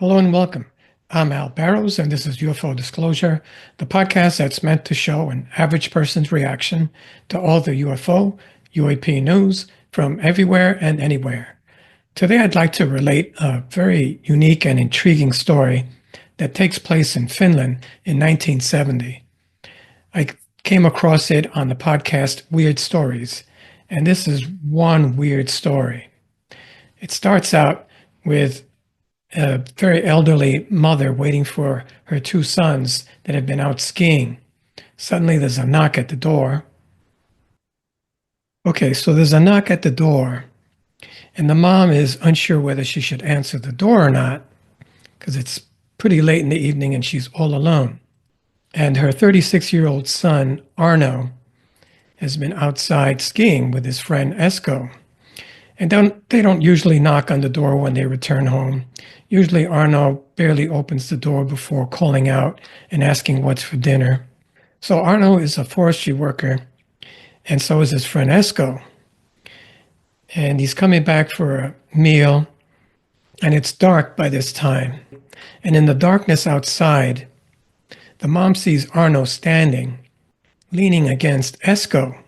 Hello and welcome. I'm Al Barrows, and this is UFO Disclosure, the podcast that's meant to show an average person's reaction to all the UFO, UAP news from everywhere and anywhere. Today, I'd like to relate a very unique and intriguing story that takes place in Finland in 1970. I came across it on the podcast Weird Stories, and this is one weird story. It starts out with a very elderly mother waiting for her two sons that have been out skiing. Suddenly, there's a knock at the door. Okay, so there's a knock at the door, and the mom is unsure whether she should answer the door or not because it's pretty late in the evening and she's all alone. And her 36-year-old son, Arno, has been outside skiing with his friend Esko. And they don't usually knock on the door when they return home. Usually Arno barely opens the door before calling out and asking what's for dinner. So Arno is a forestry worker, and so is his friend Esko. And he's coming back for a meal, and it's dark by this time. And in the darkness outside, the mom sees Arno standing, leaning against Esko.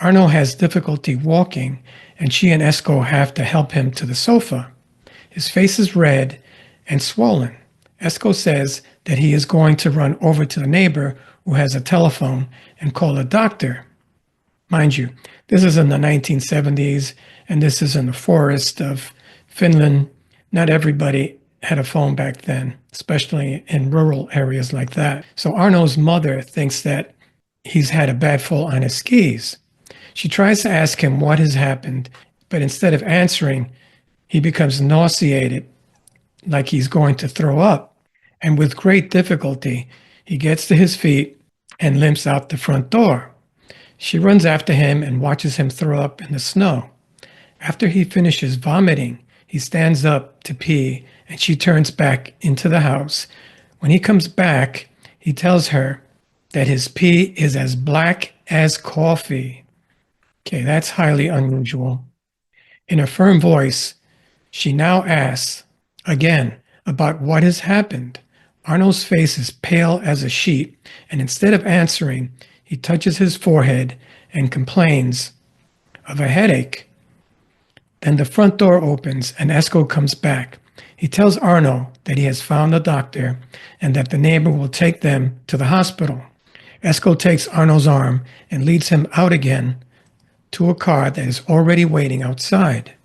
Arno has difficulty walking, and she and Esko have to help him to the sofa. His face is red and swollen. Esko says that he is going to run over to the neighbor who has a telephone and call a doctor. Mind you, this is in the 1970s, and this is in the forest of Finland. Not everybody had a phone back then, especially in rural areas like that. So Arno's mother thinks that he's had a bad fall on his skis. She tries to ask him what has happened, but instead of answering, he becomes nauseated, like he's going to throw up. And with great difficulty, he gets to his feet and limps out the front door. She runs after him and watches him throw up in the snow. After he finishes vomiting, he stands up to pee, and she turns back into the house. When he comes back, he tells her that his pee is as black as coffee. Okay, that's highly unusual. In a firm voice, she now asks, again, about what has happened. Arno's face is pale as a sheet, and instead of answering, he touches his forehead and complains of a headache. Then the front door opens and Esko comes back. He tells Arno that he has found a doctor and that the neighbor will take them to the hospital. Esko takes Arno's arm and leads him out again to a car that is already waiting outside.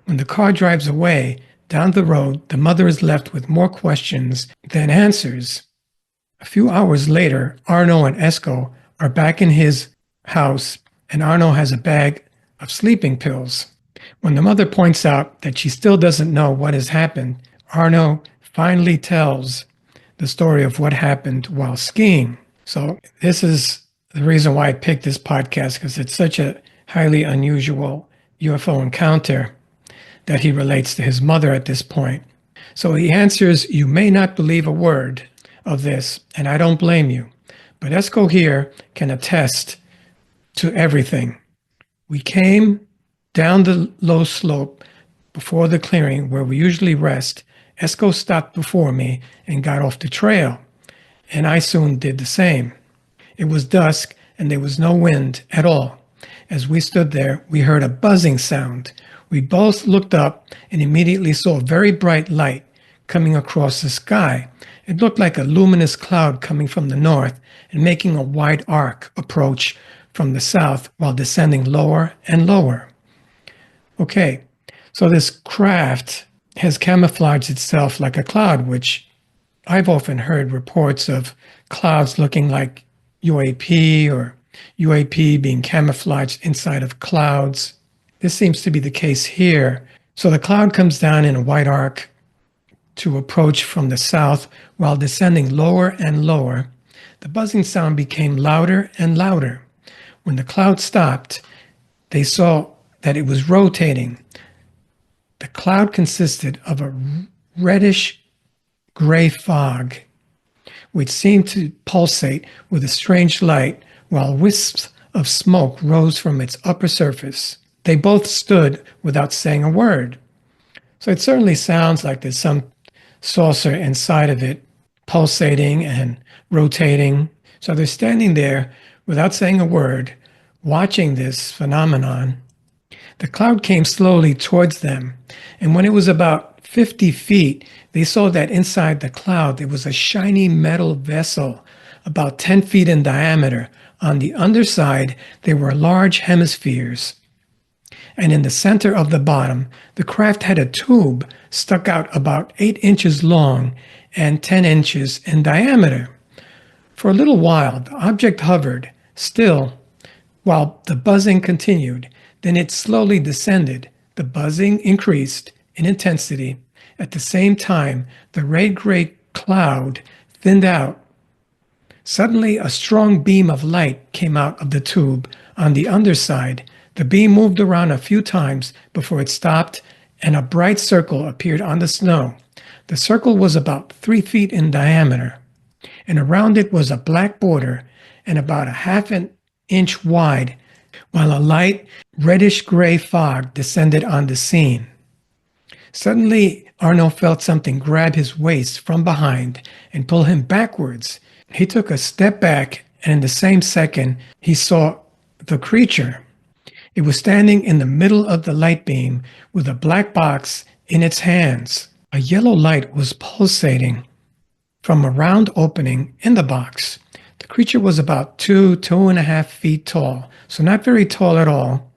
When the car drives away, down the road, the mother is left with more questions than answers. A few hours later, Arno and Esko are back in his house, and Arno has a bag of sleeping pills. When the mother points out that she still doesn't know what has happened, Arno finally tells the story of what happened while skiing. So this is the reason why I picked this podcast, because it's such a highly unusual UFO encounter that he relates to his mother at this point. So he answers, "You may not believe a word of this, and I don't blame you. But Esko here can attest to everything. We came down the low slope before the clearing where we usually rest. Esko stopped before me and got off the trail, and I soon did the same. It was dusk, and there was no wind at all. As we stood there, we heard a buzzing sound. We both looked up and immediately saw a very bright light coming across the sky. It looked like a luminous cloud coming from the north and making a wide arc approach from the south while descending lower and lower." Okay, so this craft has camouflaged itself like a cloud, which I've often heard reports of clouds looking like UAP or UAP being camouflaged inside of clouds. This seems to be the case here. So the cloud comes down in a wide arc to approach from the south while descending lower and lower. The buzzing sound became louder and louder. When the cloud stopped, they saw that it was rotating. The cloud consisted of a reddish gray fog, which seemed to pulsate with a strange light while wisps of smoke rose from its upper surface. They both stood without saying a word. So it certainly sounds like there's some saucer inside of it, pulsating and rotating. So they're standing there without saying a word, watching this phenomenon. The cloud came slowly towards them, and when it was about 50 feet, they saw that inside the cloud there was a shiny metal vessel about 10 feet in diameter. On the underside, there were large hemispheres. And in the center of the bottom, the craft had a tube stuck out about 8 inches long and 10 inches in diameter. For a little while, the object hovered, still, while the buzzing continued. Then it slowly descended. The buzzing increased in intensity. At the same time, the red-gray cloud thinned out. Suddenly, a strong beam of light came out of the tube on the underside. The beam moved around a few times before it stopped, and a bright circle appeared on the snow. The circle was about 3 feet in diameter, and around it was a black border and about a half an inch wide, while a light reddish-gray fog descended on the scene. Suddenly, Arno felt something grab his waist from behind and pull him backwards. He took a step back, and in the same second, he saw the creature. It was standing in the middle of the light beam with a black box in its hands. A yellow light was pulsating from a round opening in the box. The creature was about 2.5 feet tall, so not very tall at all.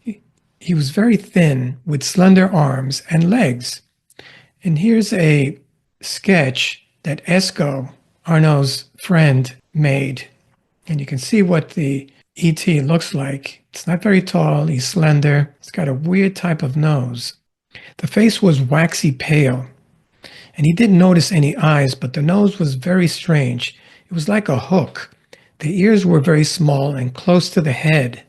He was very thin with slender arms and legs. And here's a sketch that Esko, Arno's friend, made. And you can see what the ET looks like. It's not very tall, he's slender, it's got a weird type of nose. The face was waxy pale, and he didn't notice any eyes, but the nose was very strange. It was like a hook. The ears were very small and close to the head.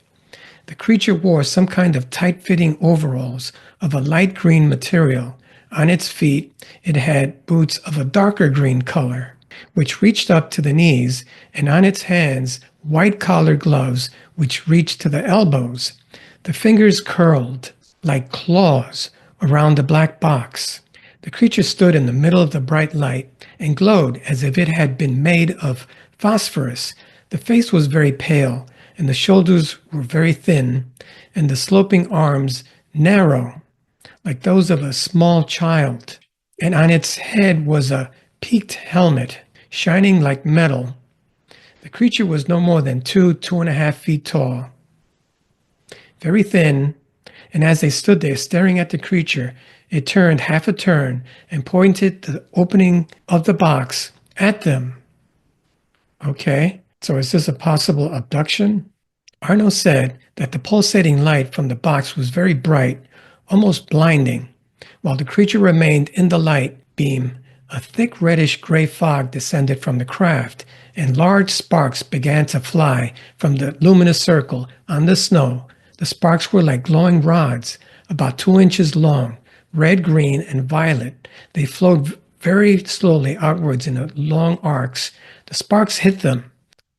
The creature wore some kind of tight-fitting overalls of a light green material. On its feet, it had boots of a darker green color, which reached up to the knees, and on its hands, white-collared gloves, which reached to the elbows. The fingers curled like claws around the black box. The creature stood in the middle of the bright light and glowed as if it had been made of phosphorus. The face was very pale, and the shoulders were very thin, and the sloping arms narrow, like those of a small child. And on its head was a peaked helmet, shining like metal. The creature was no more than 2.5 feet tall, very thin, and as they stood there staring at the creature, it turned half a turn and pointed the opening of the box at them. Okay, so is this a possible abduction? Arno said that the pulsating light from the box was very bright, almost blinding. While the creature remained in the light beam, a thick reddish-gray fog descended from the craft, and large sparks began to fly from the luminous circle on the snow. The sparks were like glowing rods, about 2 inches long, red, green, and violet. They flowed very slowly outwards in long arcs. The sparks hit them,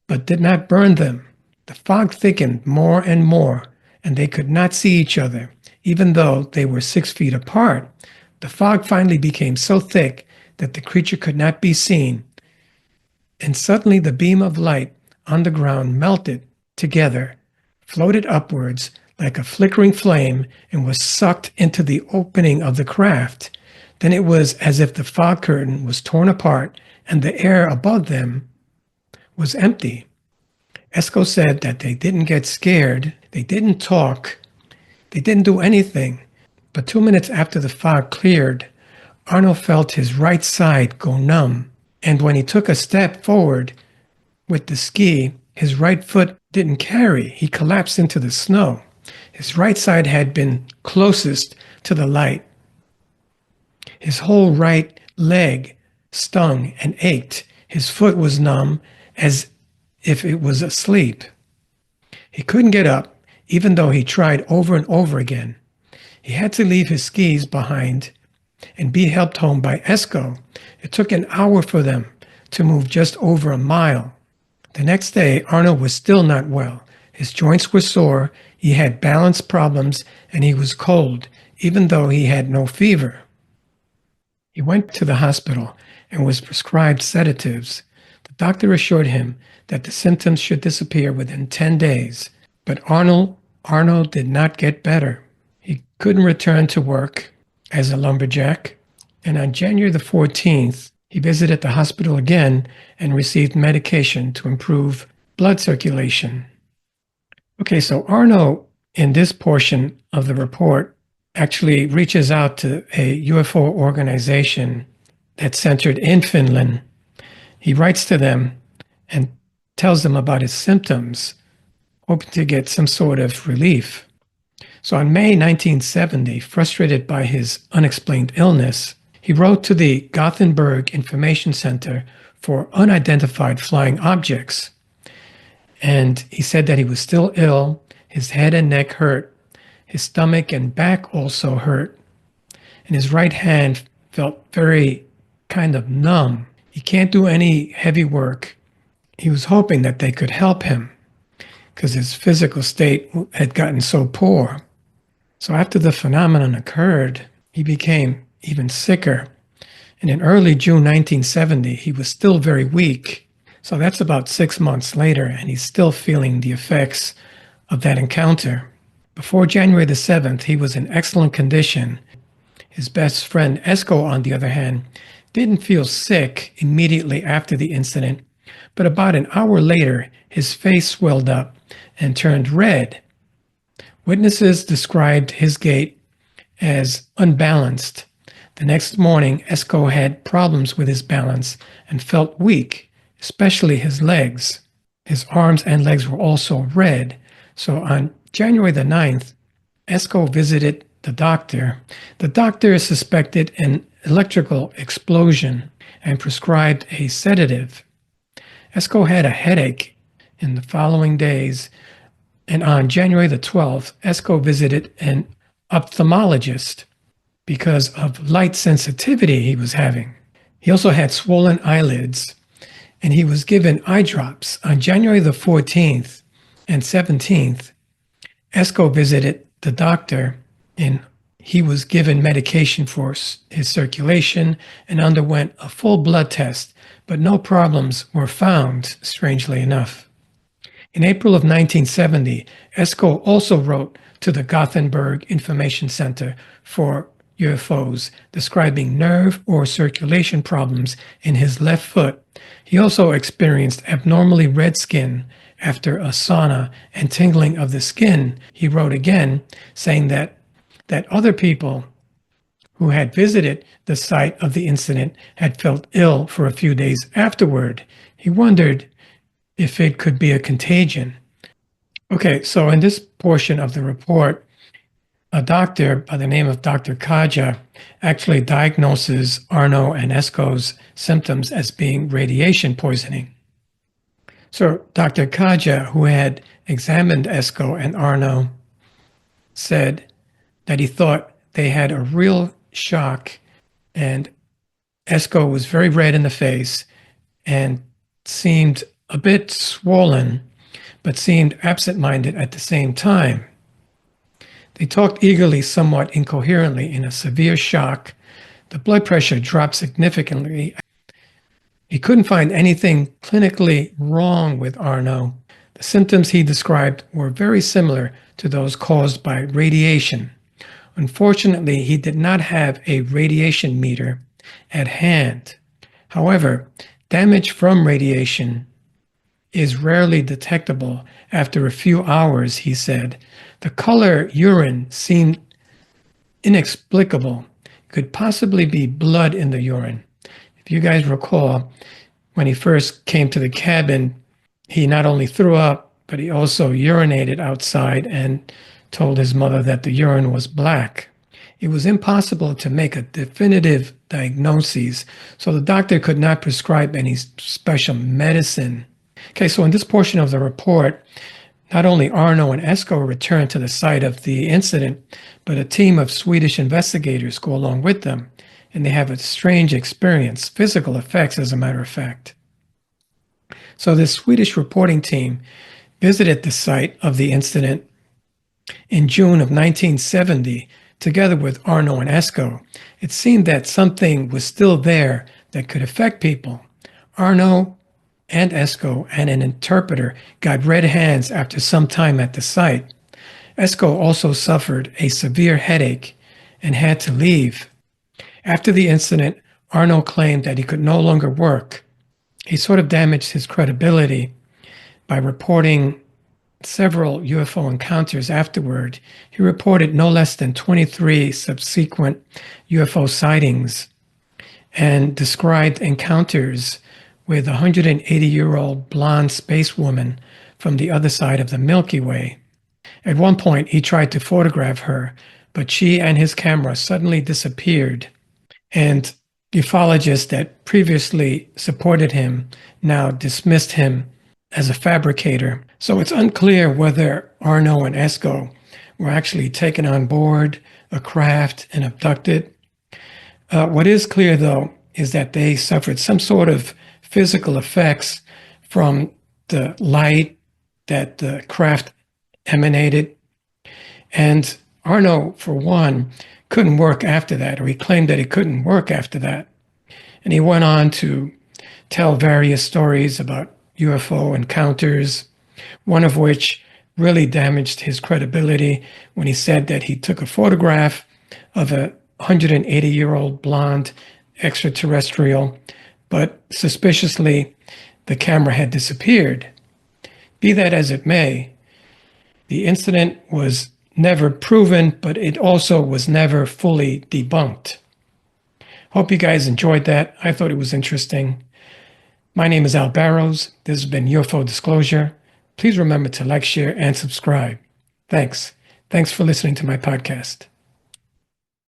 but did not burn them. The fog thickened more and more, and they could not see each other, even though they were 6 feet apart. The fog finally became so thick that the creature could not be seen, and suddenly the beam of light on the ground melted together, floated upwards like a flickering flame, and was sucked into the opening of the craft. Then it was as if the fog curtain was torn apart and the air above them was empty. Esko said that they didn't get scared, they didn't talk, they didn't do anything. But 2 minutes after the fog cleared, Arno felt his right side go numb, and when he took a step forward with the ski, his right foot didn't carry. He collapsed into the snow. His right side had been closest to the light. His whole right leg stung and ached. His foot was numb, as if it was asleep. He couldn't get up, even though he tried over and over again. He had to leave his skis behind and be helped home by Esko. It took an hour for them to move just over a mile. The next day, Arno was still not well. His joints were sore, he had balance problems, and he was cold, even though he had no fever. He went to the hospital and was prescribed sedatives. The doctor assured him that the symptoms should disappear within 10 days, but Arnold did not get better. He couldn't return to work as a lumberjack, and on January the 14th, he visited the hospital again and received medication to improve blood circulation. Okay, so Arno, in this portion of the report, actually reaches out to a UFO organization that's centered in Finland. He writes to them and tells them about his symptoms, hoping to get some sort of relief. So on May 1970, frustrated by his unexplained illness, he wrote to the Gothenburg Information Center for Unidentified Flying Objects. And he said that he was still ill, his head and neck hurt, his stomach and back also hurt, and his right hand felt very kind of numb. He can't do any heavy work. He was hoping that they could help him because his physical state had gotten so poor. So after the phenomenon occurred, he became even sicker. And in early June 1970, he was still very weak. So that's about 6 months later, and he's still feeling the effects of that encounter. Before January the 7th, he was in excellent condition. His best friend Esko, on the other hand, didn't feel sick immediately after the incident, but about an hour later, his face swelled up and turned red. Witnesses described his gait as unbalanced. The next morning, Esko had problems with his balance and felt weak, especially his legs. His arms and legs were also red. So on January the 9th, Esko visited the doctor. The doctor suspected an electrical explosion and prescribed a sedative. Esko had a headache in the following days, and on January the 12th, Esko visited an ophthalmologist because of light sensitivity he was having. He also had swollen eyelids, and he was given eye drops. On January the 14th and 17th, Esko visited the doctor, and he was given medication for his circulation and underwent a full blood test, but no problems were found, strangely enough. In April of 1970, Esko also wrote to the Gothenburg Information Center for UFOs, describing nerve or circulation problems in his left foot. He also experienced abnormally red skin after a sauna and tingling of the skin. He wrote again, saying that other people who had visited the site of the incident had felt ill for a few days afterward. He wondered if it could be a contagion. Okay, so in this portion of the report, a doctor by the name of Dr. Kaja actually diagnoses Arno and Esko's symptoms as being radiation poisoning. So Dr. Kaja, who had examined Esko and Arno, said that he thought they had a real shock, and Esko was very red in the face and seemed a bit swollen, but seemed absent-minded at the same time. They talked eagerly, somewhat incoherently. In a severe shock, the blood pressure dropped significantly. He couldn't find anything clinically wrong with Arno. The symptoms he described were very similar to those caused by radiation. Unfortunately, he did not have a radiation meter at hand. However, damage from radiation is rarely detectable after a few hours, he said. The color urine seemed inexplicable. It could possibly be blood in the urine. If you guys recall, when he first came to the cabin, he not only threw up, but he also urinated outside and told his mother that the urine was black. It was impossible to make a definitive diagnosis, so the doctor could not prescribe any special medicine. Okay, so in this portion of the report, not only Arno and Esko returned to the site of the incident, but a team of Swedish investigators go along with them, and they have a strange experience, physical effects, as a matter of fact. So this Swedish reporting team visited the site of the incident in June of 1970 together with Arno and Esco, it seemed that something was still there that could affect people. Arno and Esco and an interpreter got red hands after some time at the site. Esco also suffered a severe headache and had to leave. After the incident, Arno claimed that he could no longer work. He sort of damaged his credibility by reporting several UFO encounters afterward. He reported no less than 23 subsequent UFO sightings and described encounters with a 180-year-old blonde space woman from the other side of the Milky Way. At one point, he tried to photograph her, but she and his camera suddenly disappeared. And ufologists that previously supported him now dismissed him as a fabricator. So it's unclear whether Arno and Esco were actually taken on board a craft and abducted. What is clear, though, is that they suffered some sort of physical effects from the light that the craft emanated. And Arno, for one, couldn't work after that, or he claimed that he couldn't work after that. And he went on to tell various stories about UFO encounters, one of which really damaged his credibility when he said that he took a photograph of a 180-year-old blonde extraterrestrial, but suspiciously, the camera had disappeared. Be that as it may, the incident was never proven, but it also was never fully debunked. Hope you guys enjoyed that. I thought it was interesting. My name is Al Barrows. This has been UFO Disclosure. Please remember to like, share, and subscribe. Thanks. Thanks for listening to my podcast.